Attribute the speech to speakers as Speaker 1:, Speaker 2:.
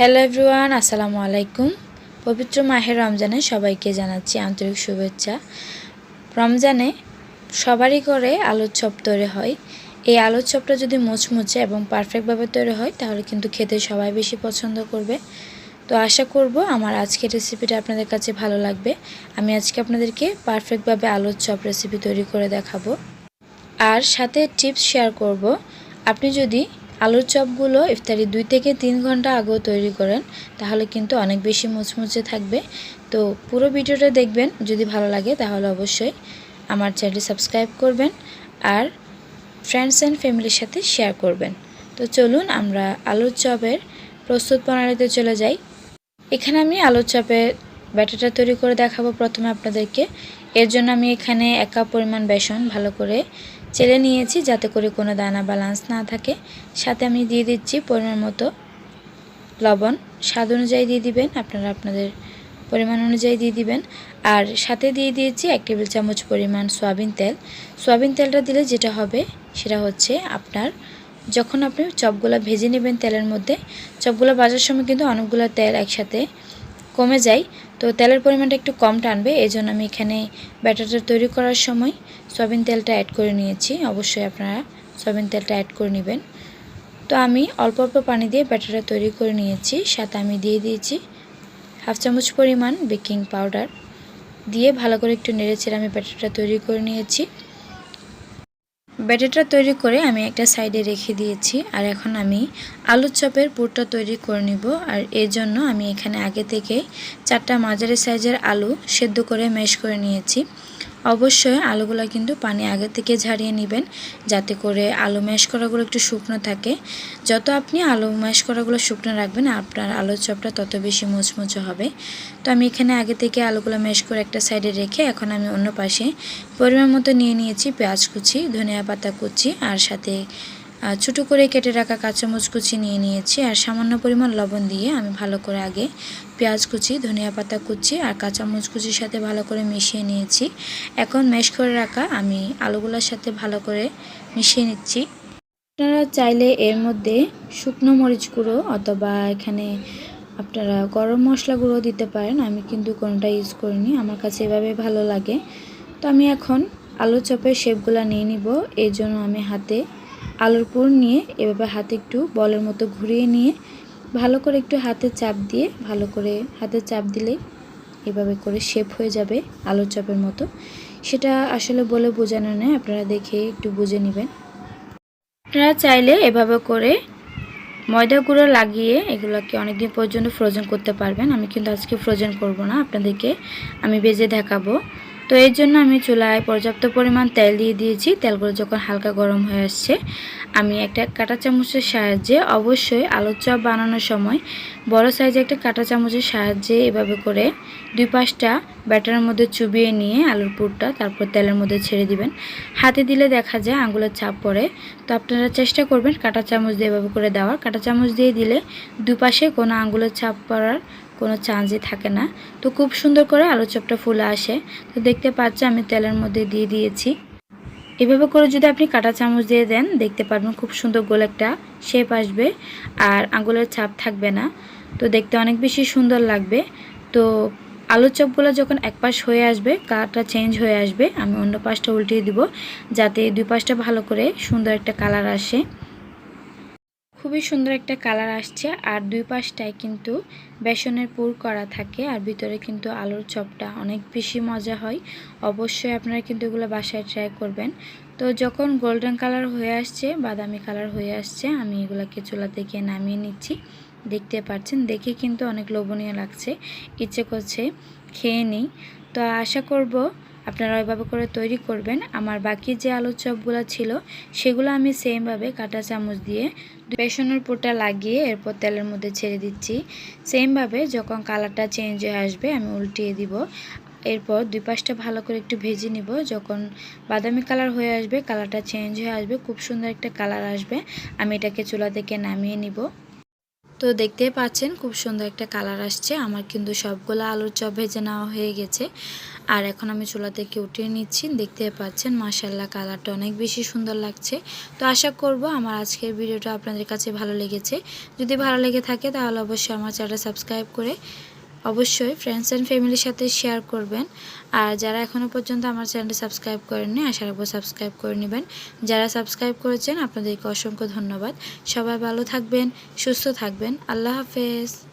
Speaker 1: Hello everyone, আসসালামু আলাইকুম। পবিত্র মাহে রমজানে সবাইকে জানাচ্ছি আন্তরিক শুভেচ্ছা। রমজানে সবারই করে আলুর চপ তৈরি হয়। এই আলুর চপটা যদি মুচমুচে এবং পারফেক্টভাবে তৈরি হয় তাহলে কিন্তু খেতে সবাই বেশি পছন্দ করবে। তো আশা করব আমার আজকের রেসিপিটা আপনাদের কাছে ভালো লাগবে। আমি আজকে আপনাদেরকে পারফেক্টভাবে আলুর চপ রেসিপি তৈরি করে দেখাবো, আর সাথে টিপস শেয়ার করব। আপনি যদি আলুর চপগুলো ইফতারি 2 থেকে 3 ঘন্টা আগেও তৈরি করেন তাহলে কিন্তু অনেক বেশি মুচমুচে থাকবে। তো পুরো ভিডিওটা দেখবেন, যদি ভালো লাগে তাহলে অবশ্যই আমার চ্যানেলটি সাবস্ক্রাইব করবেন আর ফ্রেন্ডস অ্যান্ড ফ্যামিলির সাথে শেয়ার করবেন। তো চলুন আমরা আলুর চপের প্রস্তুত প্রণালীতে চলে যাই। এখানে আমি আলুর চপের ব্যাটারটা তৈরি করে দেখাবো প্রথমে আপনাদেরকে। এর জন্য আমি এখানে 1 কাপ পরিমাণ বেসন ভালো করে চেলে নিয়েছি যাতে করে কোনো দানা বা লাঞ্চ না থাকে। সাথে আমি দিয়ে দিচ্ছি পরিমাণ মতো লবণ, স্বাদ অনুযায়ী দিয়ে দিবেন, আপনারা আপনাদের পরিমাণ অনুযায়ী দিয়ে দিবেন। আর সাথে দিয়ে দিয়েছি 1 টেবিল চামচ পরিমাণ সয়াবিন তেল। সয়াবিন তেলটা দিলে যেটা হবে সেটা হচ্ছে আপনার যখন আপনি চপগুলো ভেজে নেবেন তেলের মধ্যে, চপগুলো ভাজার সময় কিন্তু অনেকগুলো তেল একসাথে কমে যায়, তো তেলের পরিমাণটা একটু কম টানবে। এই জন্য আমি এখানে ব্যাটারটা তৈরি করার সময় সয়াবিন তেলটা অ্যাড করে নিয়েছি। অবশ্যই আপনারা সয়াবিন তেলটা অ্যাড করে নেবেন। তো আমি অল্প অল্প পানি দিয়ে ব্যাটারটা তৈরি করে নিয়েছি। সাথে আমি দিয়ে দিয়েছি 1/2 চামচ পরিমাণ বেকিং পাউডার দিয়ে ভালো করে একটু নেড়েচেড়ে আমি ব্যাটারটা তৈরি করে নিয়েছি। ব্যাটারটা তৈরি করে আমি একটা সাইডে রেখে দিয়েছি। আর এখন আমি আলুর চপের পুরটা তৈরি করে নিব। আর এর জন্য আমি এখানে আগে থেকে 4টা মাঝারি সাইজের আলু সেদ্ধ করে ম্যাশ করে নিয়েছি। অবশ্যই আলুগুলো কিন্তু পানি আগে থেকে ঝারিয়ে নেবেন যাতে করে আলু ম্যাশ করাগুলো একটু শুকনো থাকে। যত আপনি আলু ম্যাশ করাগুলো শুকনো রাখবেন আপনার আলুর চপটা তত বেশি মুচমুচে হবে। তো আমি এখানে আগে থেকে আলুগুলো ম্যাশ করে একটা সাইডে রেখে এখন আমি অন্য পাশে পরিমাণ মতো নিয়ে নিয়েছি পেঁয়াজ কুচি, ধনিয়া পাতা কুচি আর সাথে ছোটো করে কেটে রাখা কাঁচামরিচ কুচি নিয়ে নিয়েছি। আর সামান্য পরিমাণ লবণ দিয়ে আমি ভালো করে আগে পেঁয়াজ কুচি, ধনিয়া পাতা কুচি আর কাঁচামরিচ কুচির সাথে ভালো করে মিশিয়ে নিয়েছি। এখন ম্যাশ করে রাখা আমি আলুগুলোর সাথে ভালো করে মিশিয়ে নিচ্ছি। আপনারা চাইলে এর মধ্যে শুকনো মরিচ গুঁড়ো অথবা এখানে আপনারা গরম মশলা গুঁড়ো দিতে পারেন। আমি কিন্তু কোনোটা ইউজ করিনি, আমার কাছে এভাবে ভালো লাগে। তো আমি এখন আলুর চপের শেপগুলো নিয়ে নিব। এই জন্য আমি হাতে আলুর পুর নিয়ে এভাবে হাতে একটু বলের মতো ঘুরিয়ে নিয়ে ভালো করে একটু হাতে চাপ দিয়ে ভালো করে হাতে চাপ দিলে এভাবে করে শেপ হয়ে যাবে আলুর চপের মতো। সেটা আসলে বলে বোঝানো নেই, আপনারা দেখে একটু বুঝে নেবেন। আপনারা চাইলে এভাবে করে ময়দা গুঁড়ো লাগিয়ে এগুলোকে অনেকদিন পর্যন্ত ফ্রোজেন করতে পারবেন। আমি কিন্তু আজকে ফ্রোজেন করব না, আপনাদেরকে আমি ভেজে দেখাবো। তো এর জন্য আমি চুলায় পর্যাপ্ত পরিমাণ তেল দিয়ে দিয়েছি। তেলগুলো যখন হালকা গরম হয়ে আসছে আমি একটা কাঁটা চামচের সাহায্যে, অবশ্যই আলুর চপ বানানোর সময় বড় সাইজে একটা কাঁটা চামচের সাহায্যে এভাবে করে 2 পাশটা ব্যাটারের মধ্যে চুবিয়ে নিয়ে আলুর পুরটা তারপর তেলের মধ্যে ছেড়ে দিবেন। হাতে দিলে দেখা যায় আঙুলের ছাপ পড়ে, তো আপনারা চেষ্টা করবেন কাঁটা চামচ দিয়ে এভাবে করে দেওয়ার। কাঁটা চামচ দিয়ে দিলে দুপাশে কোনো আঙুলের ছাপ পড়ার কোনো চান্সই থাকে না। তো খুব সুন্দর করে আলুর চপটা ফুলে আসে। তো দেখতে পাচ্ছেন আমি তেলের মধ্যে দিয়ে দিয়েছি। এভাবে করে যদি আপনি কাঁটা চামচ দিয়ে দেন দেখতে পারবেন খুব সুন্দর গোল একটা শেপ আসবে আর আঙুলের ছাপ থাকবে না। তো দেখতে অনেক বেশি সুন্দর লাগবে। তো আলুর চপগুলো যখন এক পাশ হয়ে আসবে, কালারটা চেঞ্জ হয়ে আসবে, আমি অন্য পাশটা উল্টিয়ে দিব যাতে 2 পাশটা ভালো করে সুন্দর একটা কালার আসে। খুবই সুন্দর একটা কালার আসছে আর 2 পাশটায় কিন্তু বেসনের পুর করা থাকে আর ভিতরে কিন্তু আলুর চপটা অনেক বেশি মজা হয়। অবশ্যই আপনারা কিন্তু এগুলো বাসায় ট্রাই করবেন। তো যখন গোল্ডেন কালার হয়ে আসছে, বাদামি কালার হয়ে আসছে, আমি এগুলোকে চুলা থেকে নামিয়ে নিচ্ছি। দেখতে পাচ্ছেন দেখে কিন্তু অনেক লোভনীয় লাগছে, ইচ্ছে করছে খেয়ে নিই। তো আশা করব আপনারা ওইভাবে করে তৈরি করবেন। আমার বাকি যে আলুর চপগুলো ছিল সেগুলো আমি সেমভাবে কাঁটা চামচ দিয়ে বেসনের পুরটা লাগিয়ে এরপর তেলের মধ্যে ছেড়ে দিচ্ছি। সেমভাবে যখন কালারটা চেঞ্জ হয়ে আসবে আমি উল্টিয়ে দিব। এরপর 2 পাশটা ভালো করে একটু ভেজে নিব। যখন বাদামি কালার হয়ে আসবে, কালারটা চেঞ্জ হয়ে আসবে, খুব সুন্দর একটা কালার আসবে, আমি এটাকে চুলা থেকে নামিয়ে নিব। তো দেখতেই পাচ্ছেন খুব সুন্দর একটা কালার আসছে। আমার কিন্তু সবগুলো আলুর চপ ভেজে নেওয়া হয়ে গেছে। আর এখন আমি চুলা থেকে উঠিয়ে নিচ্ছি। দেখতে পাচ্ছেন মাশাআল্লাহ কালারটা অনেক বেশি সুন্দর লাগছে। তো আশা করব আমার আজকের ভিডিওটা আপনাদের কাছে ভালো লেগেছে। যদি ভালো লেগে থাকে তাহলে অবশ্যই আমার চ্যানেলটা সাবস্ক্রাইব করে অবশ্যই ফ্রেন্ডস অ্যান্ড ফ্যামিলির সাথে শেয়ার করবেন। আর যারা এখনও পর্যন্ত আমার চ্যানেলটি সাবস্ক্রাইব করেননি আশা রাখবো সাবস্ক্রাইব করে নেবেন। যারা সাবস্ক্রাইব করেছেন আপনাদেরকে অসংখ্য ধন্যবাদ। সবাই ভালো থাকবেন, সুস্থ থাকবেন। আল্লাহ হাফেজ।